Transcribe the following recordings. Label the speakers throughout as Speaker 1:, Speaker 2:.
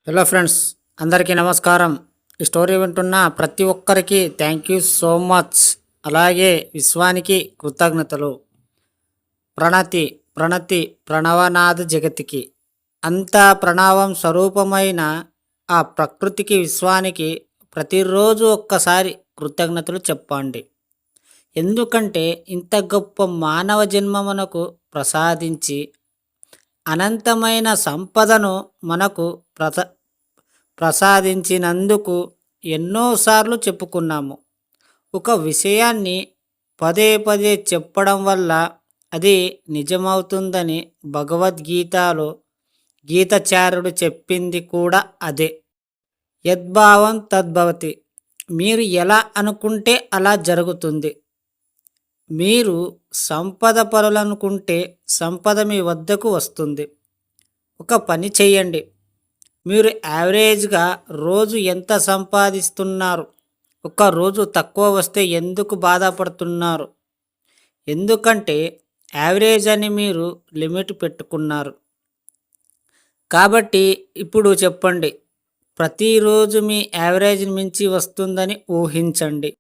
Speaker 1: Hello friends, అందరికీ నమస్కారం. ఈ స్టోరీ వింటున్న ప్రతి ఒక్కరికి థ్యాంక్ యూ సో మచ్. అలాగే విశ్వానికి కృతజ్ఞతలు. ప్రణతి ప్రణతి ప్రణవనాథ జగతికి అంతా ప్రణవం స్వరూపమైన ఆ ప్రకృతికి విశ్వానికి ప్రతిరోజు ఒక్కసారి కృతజ్ఞతలు చెప్పండి. ఎందుకంటే ఇంత గొప్ప మానవ జన్మ మనకు ప్రసాదించి అనంతమైన సంపదను మనకు ప్రసాదించినందుకు ఎన్నోసార్లు చెప్పుకున్నాము. ఒక విషయాన్ని పదే పదే చెప్పడం వల్ల అది నిజమవుతుందని భగవద్గీతలో గీతాచార్యుడు చెప్పింది కూడా అదే. యద్భావం తద్భవతి. మీరు ఎలా అనుకుంటే అలా జరుగుతుంది. మీరు సంపద పరులనుకుంటే సంపద మీ వద్దకు వస్తుంది. ఒక పని చేయండి. మీరు యావరేజ్గా రోజు ఎంత సంపాదిస్తున్నారు? ఒక రోజు తక్కువ వస్తే ఎందుకు బాధపడుతున్నారు? ఎందుకంటే యావరేజ్ అని మీరు లిమిట్ పెట్టుకున్నారు. కాబట్టి ఇప్పుడు చెప్పండి, ప్రతిరోజు మీ యావరేజ్ మించి వస్తుందని ఊహించండి.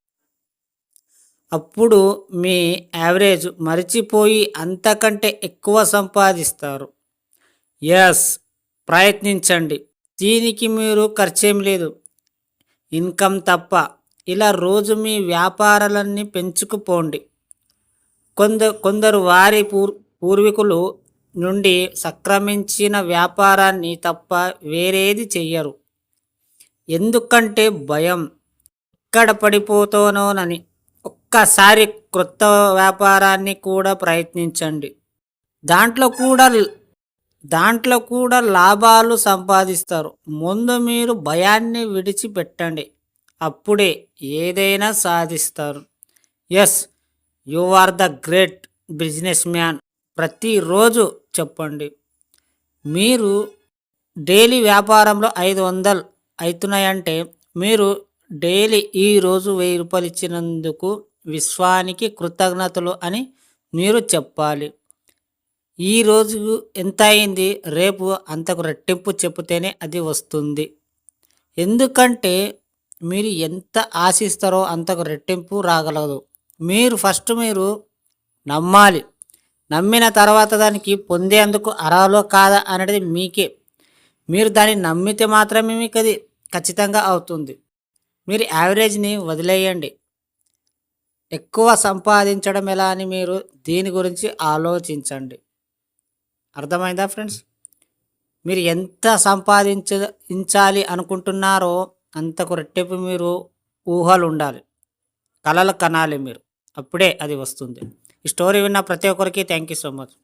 Speaker 1: అప్పుడు మీ యావరేజ్ మరిచిపోయి అంతకంటే ఎక్కువ సంపాదిస్తారు. ఎస్, ప్రయత్నించండి. దీనికి మీరు ఖర్చేం లేదు, ఇన్కమ్ తప్ప. ఇలా రోజు మీ వ్యాపారాలన్నీ పెంచుకుపోండి. కొందరు వారి పూర్వీకులు నుండి సంక్రమించిన వ్యాపారాన్ని తప్ప వేరేది చెయ్యరు. ఎందుకంటే భయం, ఎక్కడ పడిపోతానోనని. ఒక్కసారి క్రొత్త వ్యాపారాన్ని కూడా ప్రయత్నించండి. దాంట్లో కూడా లాభాలు సంపాదిస్తారు. ముందు మీరు భయాన్ని విడిచిపెట్టండి, అప్పుడే ఏదైనా సాధిస్తారు. Yes, you are the great businessman. ప్రతిరోజు చెప్పండి, మీరు డైలీ వ్యాపారంలో 500 అవుతున్నాయంటే మీరు డైలీ ఈరోజు 1000 రూపాయలు ఇచ్చినందుకు విశ్వానికి కృతజ్ఞతలు అని మీరు చెప్పాలి. ఈరోజు ఎంత అయింది, రేపు అంతకు రెట్టింపు చెబితేనే అది వస్తుంది. ఎందుకంటే మీరు ఎంత ఆశిస్తారో అంతకు రెట్టింపు రాగలదు. మీరు నమ్మాలి. నమ్మిన తర్వాత దానికి పొందేందుకు అర్హలో కాదా అనేది మీకే. మీరు దాన్ని నమ్మితే మాత్రమే మీకు అది ఖచ్చితంగా అవుతుంది. మీరు యావరేజ్ని వదిలేయండి. ఎక్కువ సంపాదించడం ఎలా అని మీరు దీని గురించి ఆలోచించండి. అర్థమైందా ఫ్రెండ్స్? మీరు ఎంత సంపాదించాలి అనుకుంటున్నారో అంతకు రెట్టింపు మీరు ఊహలు ఉండాలి, కలలు కనాలి మీరు. అప్పుడే అది వస్తుంది. ఈ స్టోరీ విన్న ప్రతి ఒక్కరికి థ్యాంక్ యూ సో మచ్.